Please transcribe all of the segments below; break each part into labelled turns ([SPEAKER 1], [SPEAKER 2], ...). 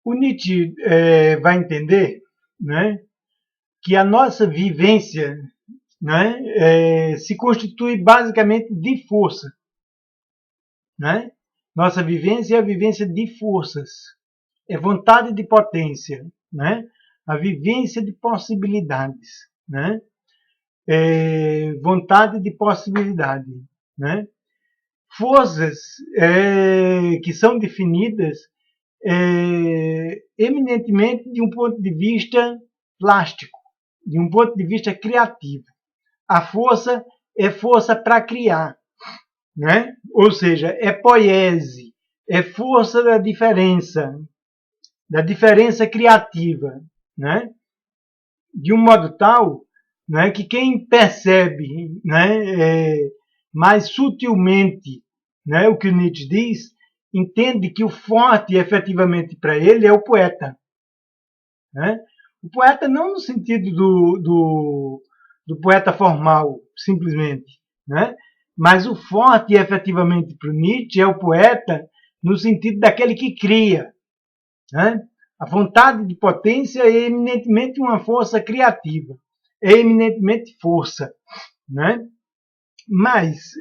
[SPEAKER 1] O Nietzsche vai entender, né, que a nossa vivência, né, se constitui basicamente de força. Né? Nossa vivência é a vivência de forças, é vontade de potência, né? A vivência de possibilidades, né? Vontade de possibilidade, né? Forças que são definidas eminentemente de um ponto de vista plástico, de um ponto de vista criativo. A força é força para criar, né? Ou seja, é poiese, é força da diferença criativa, né? De um modo tal, né, que quem percebe, né, mais sutilmente, né, o que o Nietzsche diz, entende que o forte efetivamente para ele é o poeta. Né? O poeta não no sentido do poeta formal, simplesmente, né? Mas o forte efetivamente para o Nietzsche é o poeta no sentido daquele que cria. Né? A vontade de potência é eminentemente uma força criativa, é eminentemente força. Né? Mas,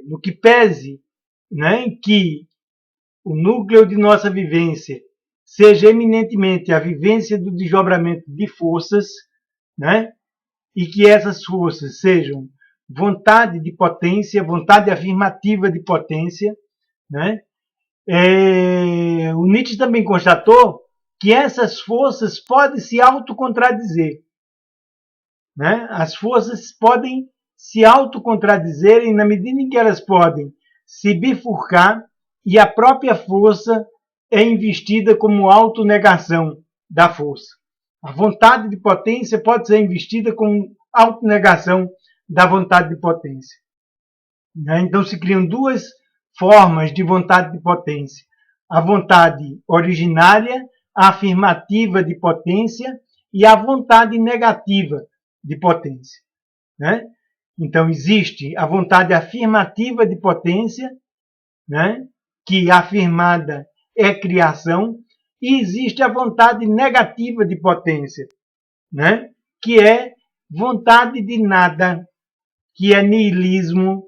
[SPEAKER 1] no que pese, né, que o núcleo de nossa vivência seja eminentemente a vivência do desdobramento de forças, né, e que essas forças sejam vontade de potência, vontade afirmativa de potência, né? O Nietzsche também constatou que essas forças podem se autocontradizer. Né? As forças podem se autocontradizerem na medida em que elas podem se bifurcar e a própria força é investida como autonegação da força. A vontade de potência pode ser investida como autonegação da vontade de potência. Então se criam duas formas de vontade de potência. A vontade originária, a afirmativa de potência, e a vontade negativa de potência. Né? Então existe a vontade afirmativa de potência, né? Que afirmada é criação, e existe a vontade negativa de potência, né? Que é vontade de nada, que é niilismo.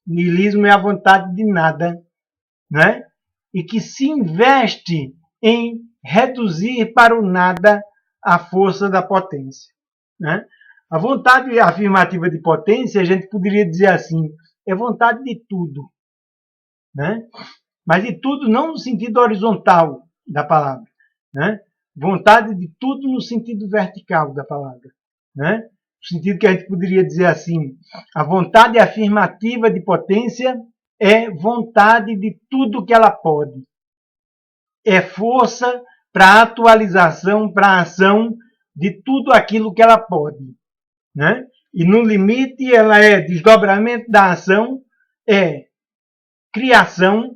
[SPEAKER 1] Niilismo é a vontade de nada, né? E que se investe em reduzir para o nada a força da potência. Né? A vontade afirmativa de potência, a gente poderia dizer assim, é vontade de tudo. Né? Mas de tudo não no sentido horizontal da palavra. Né? Vontade de tudo no sentido vertical da palavra. Né? No sentido que a gente poderia dizer assim, a vontade afirmativa de potência é vontade de tudo que ela pode. É força para atualização, para ação de tudo aquilo que ela pode. Né? E no limite ela é desdobramento da ação, é criação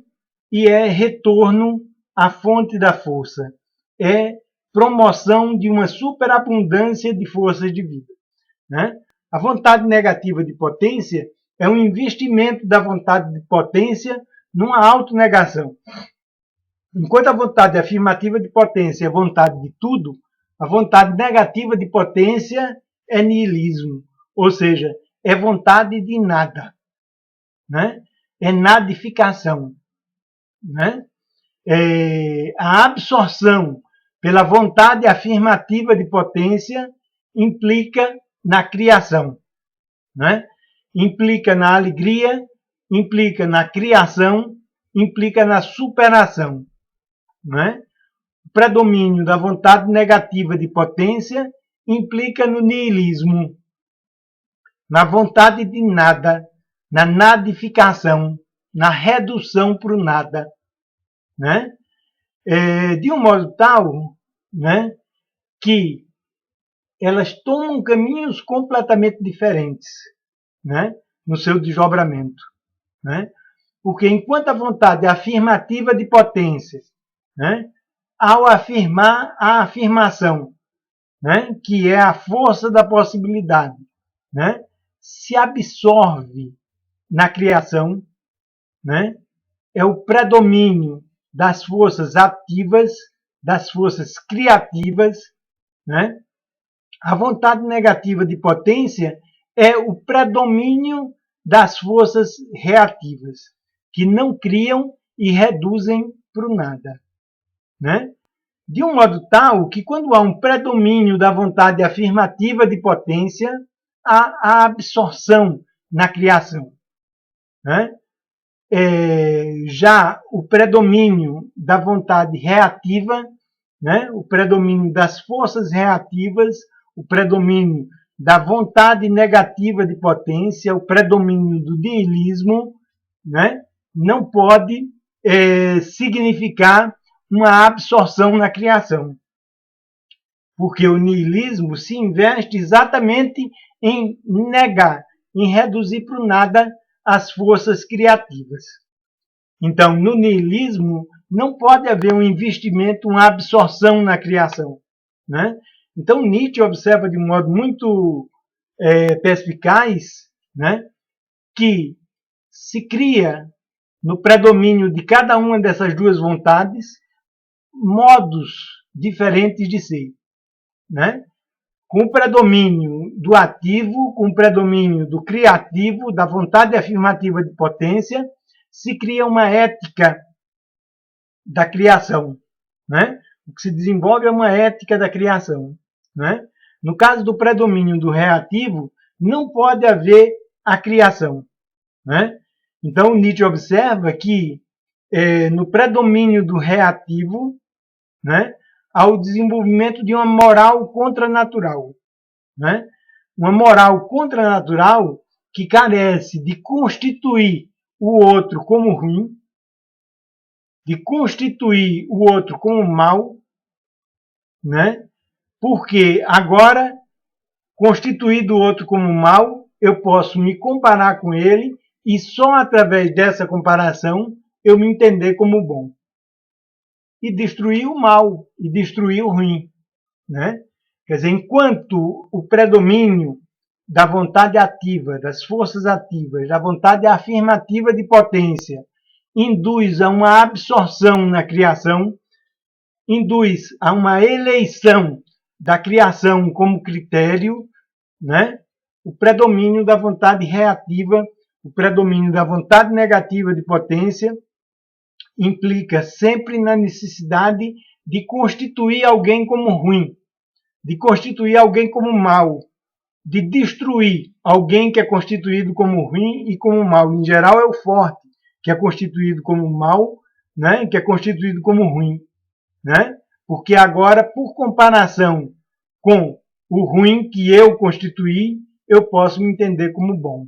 [SPEAKER 1] e é retorno à fonte da força. É promoção de uma superabundância de forças de vida. Né? A vontade negativa de potência é um investimento da vontade de potência numa autonegação. Enquanto a vontade afirmativa de potência é vontade de tudo, a vontade negativa de potência é niilismo, ou seja, é vontade de nada. Né? É nadificação. Né? A absorção pela vontade afirmativa de potência implica na criação. Né? Implica na alegria, implica na criação, implica na superação. Né? O predomínio da vontade negativa de potência implica no niilismo, na vontade de nada, na nadificação, na redução para o nada. Né? De um modo tal, né, que elas tomam caminhos completamente diferentes, né, no seu desdobramento. Né? Porque enquanto a vontade é afirmativa de potência, né, ao afirmar a afirmação, né, que é a força da possibilidade, né, se absorve na criação, né, é o predomínio das forças ativas, das forças criativas, né? A vontade negativa de potência é o predomínio das forças reativas, que não criam e reduzem para o nada, né? De um modo tal que, quando há um predomínio da vontade afirmativa de potência, há a absorção na criação, né? Já o predomínio da vontade reativa, né? O predomínio das forças reativas, o predomínio da vontade negativa de potência, o predomínio do niilismo, né? Não pode significar uma absorção na criação, porque o niilismo se investe exatamente em negar, em reduzir para o nada as forças criativas. Então, no niilismo, não pode haver um investimento, uma absorção na criação, né? Então, Nietzsche observa de um modo muito perspicaz, né, que se cria, no predomínio de cada uma dessas duas vontades, modos diferentes de ser, né? Com o predomínio do ativo, com o predomínio do criativo, da vontade afirmativa de potência, se cria uma ética da criação, né? O que se desenvolve é uma ética da criação, né? No caso do predomínio do reativo, não pode haver a criação, né? Então, Nietzsche observa que no predomínio do reativo, né, há o desenvolvimento de uma moral contranatural, né? Uma moral contranatural que carece de constituir o outro como ruim, de constituir o outro como mal, né? Porque agora, constituído o outro como mal, eu posso me comparar com ele e só através dessa comparação eu me entender como bom. E destruir o mal, e destruir o ruim, né? Quer dizer, enquanto o predomínio da vontade ativa, das forças ativas, da vontade afirmativa de potência, induz a uma absorção na criação, induz a uma eleição da criação como critério, né? O predomínio da vontade reativa, o predomínio da vontade negativa de potência, implica sempre na necessidade de constituir alguém como ruim, de constituir alguém como mal, de destruir alguém que é constituído como ruim e como mal. Em geral, é o forte que é constituído como mal, né? Que é constituído como ruim, né? Porque agora, por comparação com o ruim que eu constituí, eu posso me entender como bom.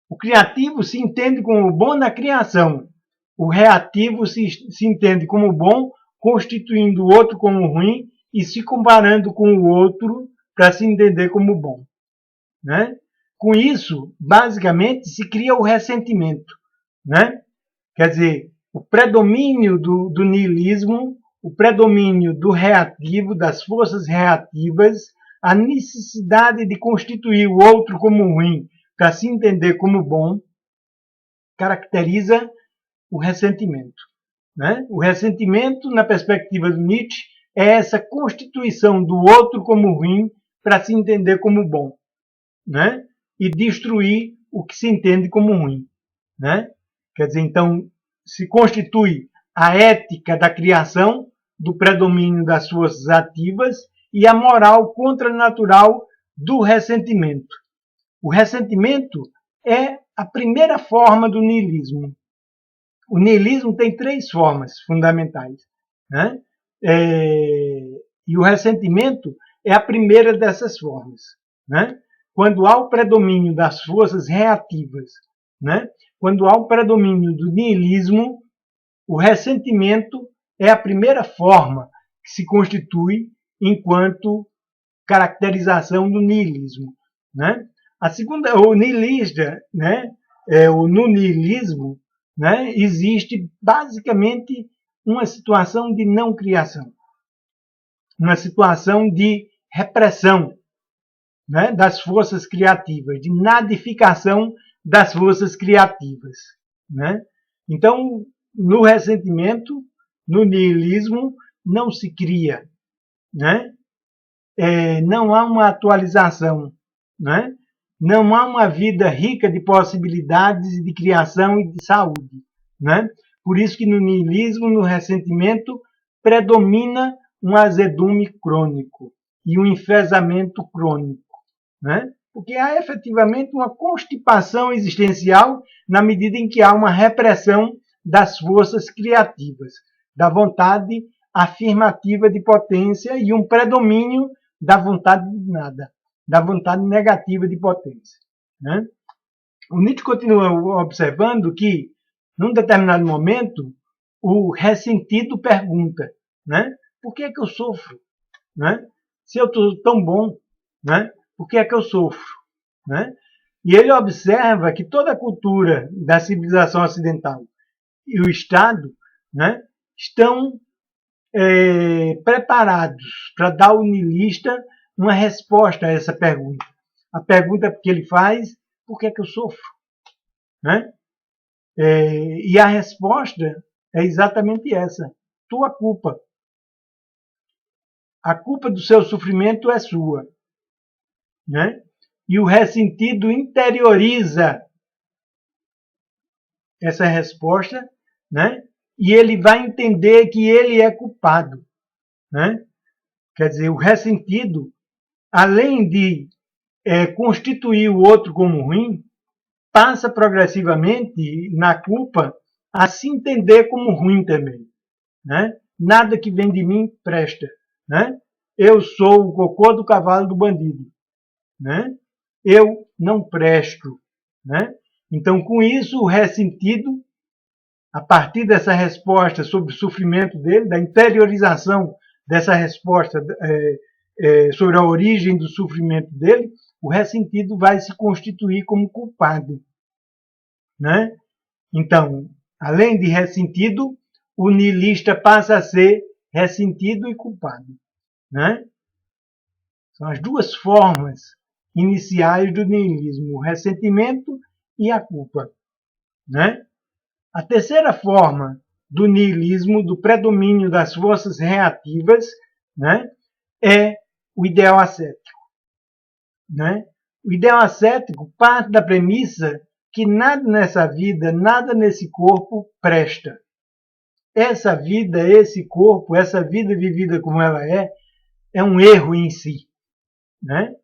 [SPEAKER 1] O criativo se entende como bom na criação. O reativo se entende como bom, constituindo o outro como ruim e se comparando com o outro para se entender como bom, né? Com isso, basicamente, se cria o ressentimento, né? Quer dizer, o predomínio do niilismo, o predomínio do reativo, das forças reativas, a necessidade de constituir o outro como ruim para se entender como bom, caracteriza o ressentimento, né? O ressentimento, na perspectiva do Nietzsche, é essa constituição do outro como ruim para se entender como bom, né? E destruir o que se entende como ruim, né? Quer dizer, então, se constitui a ética da criação, do predomínio das forças ativas e a moral contranatural do ressentimento. O ressentimento é a primeira forma do niilismo. O niilismo tem três formas fundamentais, né? E o ressentimento é a primeira dessas formas, né? Quando há o predomínio das forças reativas, né? Quando há o predomínio do niilismo, o ressentimento é a primeira forma que se constitui enquanto caracterização do niilismo, né? A segunda, o niilista, né? No niilismo, né? Existe basicamente uma situação de não criação, uma situação de repressão, né? Das forças criativas, de nadificação das forças criativas, né? Então, no ressentimento, no niilismo, não se cria, né? Não há uma atualização, né? Não há uma vida rica de possibilidades de criação e de saúde, né? Por isso que no niilismo, no ressentimento, predomina um azedume crônico e um enfesamento crônico, né? Porque há efetivamente uma constipação existencial na medida em que há uma repressão das forças criativas, da vontade afirmativa de potência e um predomínio da vontade de nada, da vontade negativa de potência, né? O Nietzsche continua observando que, num determinado momento, o ressentido pergunta, né? Por que é que eu sofro? Né? Se eu estou tão bom, né? Por que é que eu sofro? Né? E ele observa que toda a cultura da civilização ocidental e o Estado, né, estão preparados para dar ao niilista uma resposta a essa pergunta. A pergunta que ele faz, por que é que eu sofro? Né? E a resposta é exatamente essa, tua culpa. A culpa do seu sofrimento é sua. Né? E o ressentido interioriza essa resposta, né? E ele vai entender que ele é culpado, né? Quer dizer, o ressentido, além de constituir o outro como ruim, passa progressivamente na culpa a se entender como ruim também, né? Nada que vem de mim presta, né? Eu sou o cocô do cavalo do bandido, né? Eu não presto, né? Então, com isso, o ressentido, a partir dessa resposta sobre o sofrimento dele, da interiorização dessa resposta sobre a origem do sofrimento dele, o ressentido vai se constituir como culpado, né? Então, além de ressentido, o niilista passa a ser ressentido e culpado, né? São as duas formas iniciais do niilismo, o ressentimento e a culpa, né? A terceira forma do niilismo, do predomínio das forças reativas, né, é o ideal ascético, né? O ideal ascético parte da premissa que nada nessa vida, nada nesse corpo presta. Essa vida, esse corpo, essa vida vivida como ela é um erro em si, né?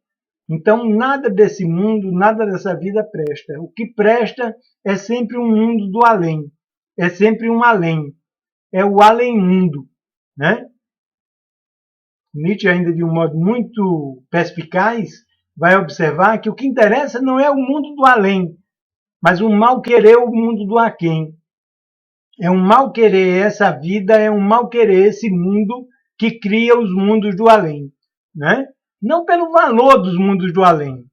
[SPEAKER 1] Então, nada desse mundo, nada dessa vida presta. O que presta é sempre um mundo do além. É sempre um além. É o além-mundo, né? Nietzsche, ainda de um modo muito perspicaz, vai observar que o que interessa não é o mundo do além, mas o mal querer o mundo do aquém. É um mal querer essa vida, é um mal querer esse mundo que cria os mundos do além, né? Não pelo valor dos mundos do além,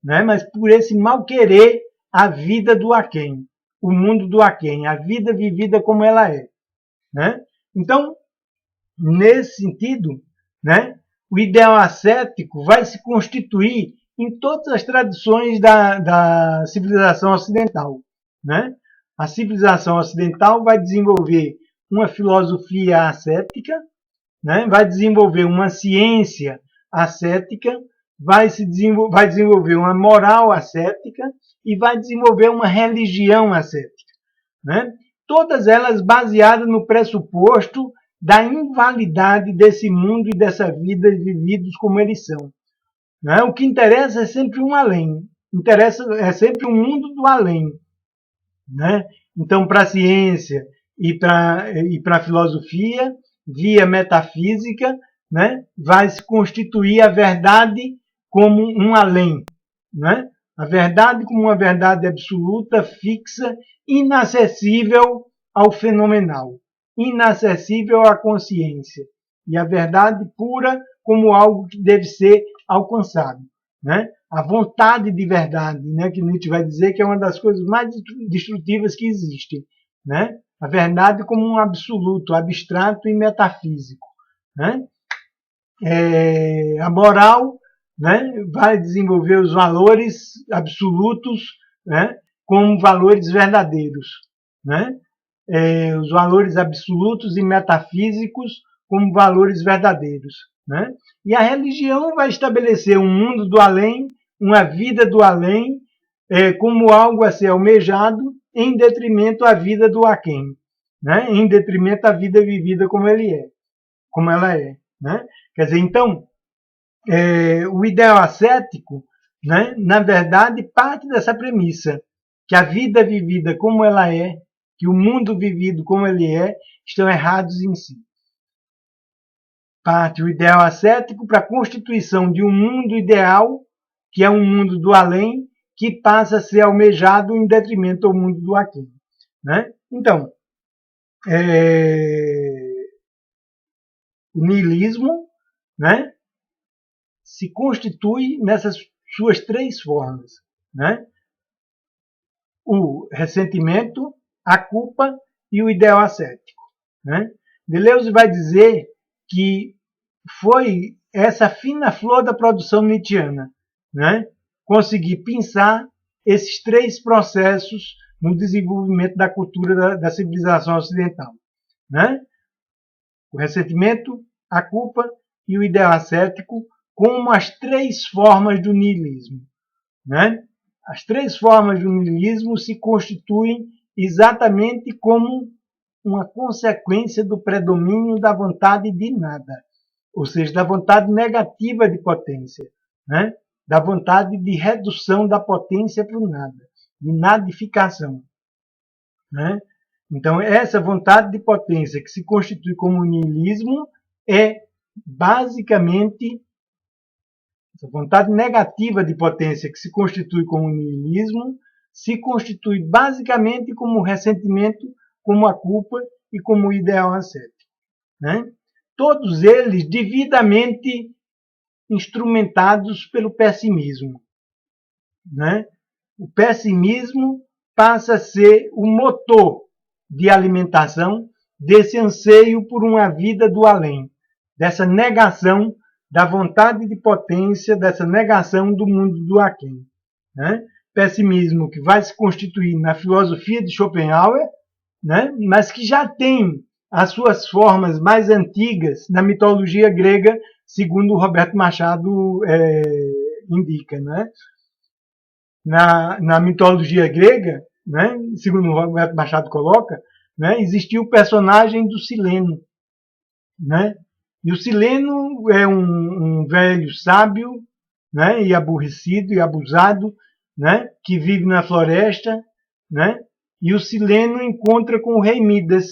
[SPEAKER 1] né? Mas por esse mal querer a vida do aquém, o mundo do aquém, a vida vivida como ela é, né? Então, nesse sentido, né, o ideal ascético vai se constituir em todas as tradições da civilização ocidental, né? A civilização ocidental vai desenvolver uma filosofia ascética, né? Vai desenvolver uma ciência ascética, vai desenvolver uma moral ascética e vai desenvolver uma religião ascética, né? Todas elas baseadas no pressuposto da invalidade desse mundo e dessa vida vividos como eles são, né? O que interessa é sempre um além, é sempre um mundo do além, né? Então, para a ciência e para a filosofia, via metafísica, né, vai se constituir a verdade como um além, né? A verdade como uma verdade absoluta, fixa, inacessível ao fenomenal, inacessível à consciência, e a verdade pura como algo que deve ser alcançado, né? A vontade de verdade, né, que Nietzsche vai dizer que é uma das coisas mais destrutivas que existem, né? A verdade como um absoluto, abstrato e metafísico, né? A moral, né, vai desenvolver os valores absolutos, né, como valores verdadeiros, né? os valores absolutos e metafísicos como valores verdadeiros, né? E a religião vai estabelecer um mundo do além, uma vida do além, como algo a ser almejado, em detrimento à vida do aquém, né? Em detrimento à vida vivida como ela é, né? Quer dizer, então, o ideal ascético, né, na verdade, parte dessa premissa, que a vida vivida como ela é, que o mundo vivido como ele é, estão errados em si. Parte o ideal ascético para a constituição de um mundo ideal, que é um mundo do além, que passa a ser almejado em detrimento ao mundo do aqui, né? Então, o niilismo, né, se constitui nessas suas três formas, né? O ressentimento, a culpa e o ideal ascético, né? Deleuze vai dizer que foi essa fina flor da produção nietzschiana, né? Conseguir pensar esses três processos no desenvolvimento da cultura da civilização ocidental, né? O ressentimento, a culpa e o ideal ascético como as três formas do niilismo, né? As três formas do niilismo se constituem exatamente como uma consequência do predomínio da vontade de nada, ou seja, da vontade negativa de potência, né? Da vontade de redução da potência para o nada, de nadificação, né? Então, essa vontade de potência que se constitui como niilismo é basicamente essa vontade negativa de potência que se constitui como niilismo, se constitui basicamente como ressentimento, como a culpa e como o ideal ascético, né? Todos eles devidamente instrumentados pelo pessimismo, né? O pessimismo passa a ser o motor de alimentação desse anseio por uma vida do além, dessa negação da vontade de potência, dessa negação do mundo do aquém, né? Pessimismo que vai se constituir na filosofia de Schopenhauer, né? Mas que já tem as suas formas mais antigas na mitologia grega, segundo o Roberto Machado indica, né? Na mitologia grega, né? Segundo o Roberto Machado coloca, né? Existia o personagem do Sileno, né? E o Sileno é um velho sábio, né? E aborrecido e abusado, né? Que vive na floresta, né? E o Sileno encontra com o rei Midas,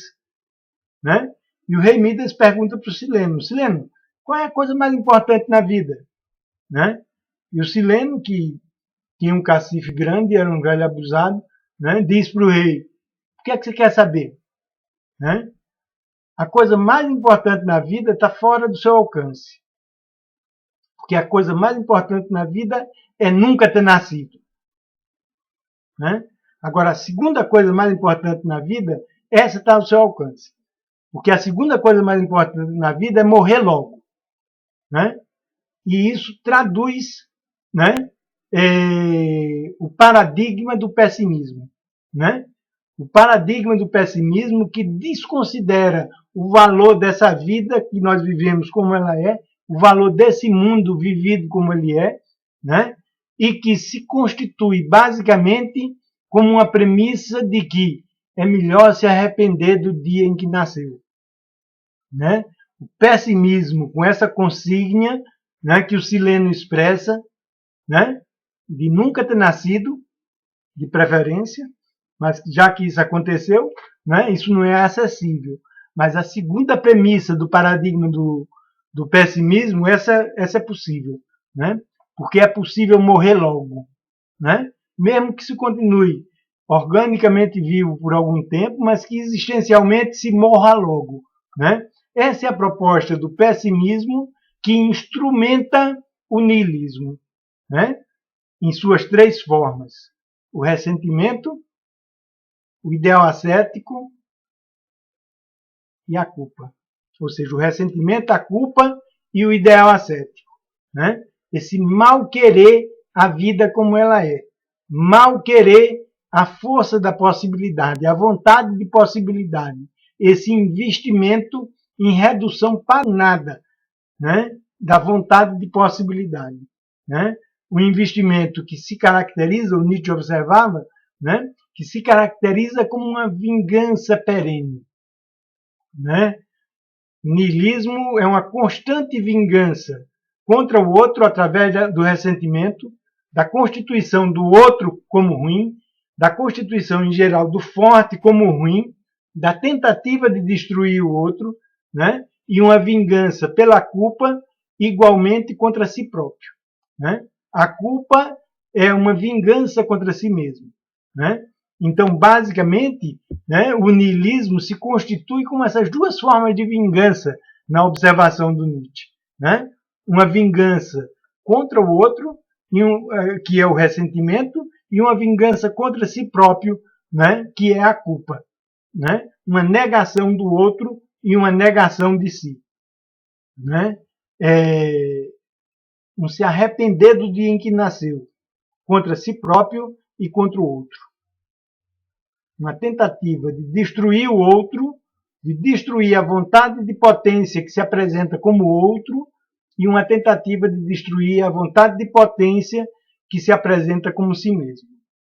[SPEAKER 1] né? E o rei Midas pergunta para o Sileno: Sileno, qual é a coisa mais importante na vida, né? E o Sileno, que tinha um cacife grande, era um velho abusado, né? Diz para o rei: o que é que você quer saber, né? A coisa mais importante na vida está fora do seu alcance, porque a coisa mais importante na vida é nunca ter nascido, né? Agora, a segunda coisa mais importante na vida, essa está ao seu alcance. Porque a segunda coisa mais importante na vida é morrer logo, né? E isso traduz, né, o paradigma do pessimismo, né? O paradigma do pessimismo que desconsidera o valor dessa vida que nós vivemos como ela é, o valor desse mundo vivido como ele é, né? E que se constitui basicamente como uma premissa de que é melhor se arrepender do dia em que nasceu, né? O pessimismo com essa consigna, né, que o Sileno expressa, né, de nunca ter nascido, de preferência, mas já que isso aconteceu, né, isso não é acessível. Mas a segunda premissa do paradigma do pessimismo, essa é possível, né? Porque é possível morrer logo, né? Mesmo que se continue organicamente vivo por algum tempo, mas que existencialmente se morra logo, né? Essa é a proposta do pessimismo que instrumenta o niilismo, né? Em suas três formas: o ressentimento, o ideal ascético e a culpa. Ou seja, o ressentimento, a culpa e o ideal ascético, né? Esse mal querer a vida como ela é, mal querer a força da possibilidade, a vontade de possibilidade, esse investimento em redução para nada, né, da vontade de possibilidade, né? Um investimento que se caracteriza, o Nietzsche observava, né, que se caracteriza como uma vingança perene, né? O niilismo é uma constante vingança contra o outro através do ressentimento, da constituição do outro como ruim, da constituição em geral do forte como ruim, da tentativa de destruir o outro, né? E uma vingança pela culpa igualmente contra si próprio, né? A culpa é uma vingança contra si mesmo, né? Então, basicamente, né, o niilismo se constitui como essas duas formas de vingança na observação do Nietzsche, né? Uma vingança contra o outro, que é o ressentimento, e uma vingança contra si próprio, né, que é a culpa, né? Uma negação do outro e uma negação de si, né? Um se arrepender do dia em que nasceu, contra si próprio e contra o outro. Uma tentativa de destruir o outro, de destruir a vontade de potência que se apresenta como outro, e uma tentativa de destruir a vontade de potência que se apresenta como si mesmo.